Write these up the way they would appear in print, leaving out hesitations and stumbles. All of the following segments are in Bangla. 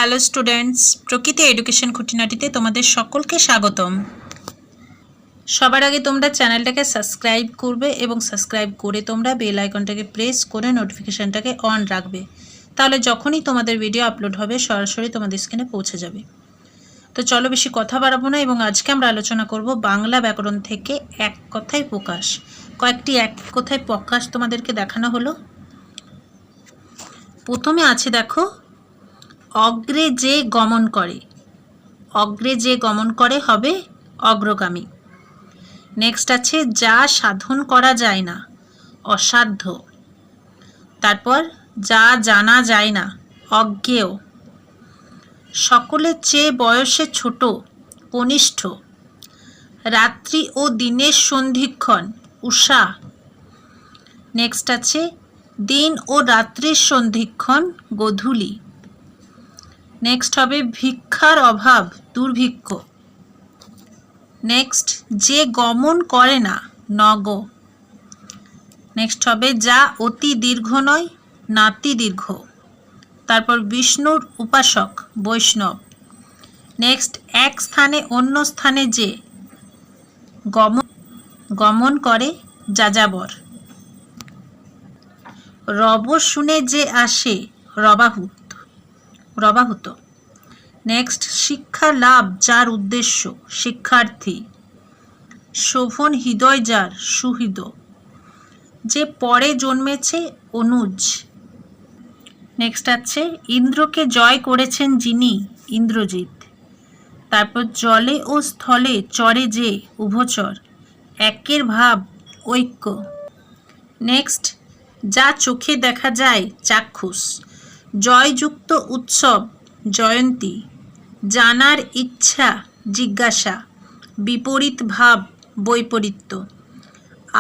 হ্যালো স্টুডেন্টস, প্রকৃতি এডুকেশন খুঁটিনাটিতে তোমাদের সকলকে স্বাগতম। সবার আগে তোমরা চ্যানেলটাকে সাবস্ক্রাইব করবে এবং সাবস্ক্রাইব করে তোমরা বেল আইকনটাকে প্রেস করে নোটিফিকেশানটাকে অন রাখবে। তাহলে যখনই তোমাদের ভিডিও আপলোড হবে সরাসরি তোমাদের স্ক্রিনে পৌঁছে যাবে। তো চলো বেশি কথা বাড়াবো না এবং আজকে আমরা আলোচনা করব বাংলা ব্যাকরণ থেকে এক কথায় প্রকাশ। কয়েকটি এক কথায় প্রকাশ তোমাদেরকে দেখানো হলো। প্রথমে আছে দেখো, অগ্রে যে গমন করে, অগ্রে যে গমন করে হবে অগ্রগামী। নেক্সট আছে যা সাধন করা যায় না, অসাধ্য। তারপর যা জানা যায় না, অজ্ঞেয়। সকলের চেয়ে বয়সে ছোট, কনিষ্ঠ। রাত্রি ও দিনের সন্ধিক্ষণ, উষা। নেক্সট আছে দিন ও রাত্রির সন্ধিক্ষণ, গোধূলি। নেক্সট হবে ভিক্ষার অভাব, দুর্ভিক্ষ। নেক্সট যে গমন করে না, নগ। নেক্সট হবে যা অতি দীর্ঘ নয়, নাতি দীর্ঘ। তারপর বিষ্ণুর উপাসক, বৈষ্ণব। নেক্সট এক স্থানে অন্য স্থানে যে গমন করে, যাযাবর। রব শুনে যে আসে, রবাহুত। নেক্সট শিক্ষা লাভ যার উদ্দেশ্য, শিক্ষার্থী। শোভন হৃদয় যার, সুহৃদ। যে পরে জন্মেছে, অনুজ। নেক্সট আছে ইন্দ্রকে জয় করেছেন যিনি, ইন্দ্রজিৎ। তারপর জলে ও স্থলে চরে যে, উভচর। একের ভাব, ঐক্য। নেক্সট যা চোখে দেখা যায়, চাক্ষুষ। জয়যুক্ত উৎসব, জয়ন্তী। জানার ইচ্ছা, জিজ্ঞাসা। বিপরীত ভাব, বৈপরীত্য।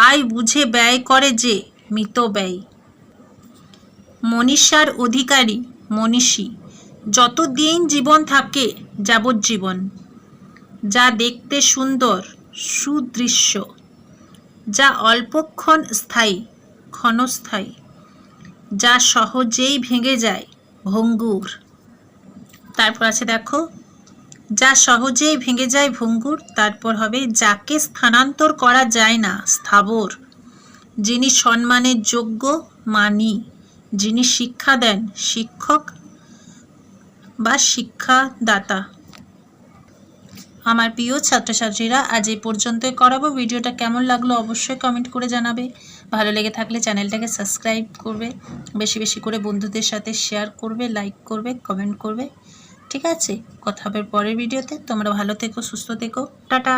আয় বুঝে ব্যয় করে যে, মিতব্যয়। মনীষার অধিকারী, মনীষী। যতদিন জীবন থাকে, যাবজ্জীবন। যা দেখতে সুন্দর, সুদৃশ্য। যা অল্পক্ষণ স্থায়ী, ক্ষণস্থায়ী। যা সহজেই ভেঙে যায়, ভঙ্গুর। তারপর আছে দেখো যা সহজেই ভেঙে যায়, ভঙ্গুর। তারপর হবে যাকে স্থানান্তর করা যায় না, স্থাবর। যিনি সম্মানের যোগ্য, মানী। যিনি শিক্ষা দেন, শিক্ষক বা শিক্ষাদাতা। আমার প্রিয় ছাত্রছাত্রীরা, আজ এই পর্যন্তই করাবো। ভিডিওটা কেমন লাগলো অবশ্যই কমেন্ট করে জানাবে। ভালো লেগে থাকলে চ্যানেলটাকে সাবস্ক্রাইব করবে, বেশি বেশি করে বন্ধুদের সাথে শেয়ার করবে, লাইক করবে, কমেন্ট করবে। ঠিক আছে, কথা হবে পরের ভিডিওতে। তোমরা ভালো থেকো, সুস্থ থেকো, টাটা।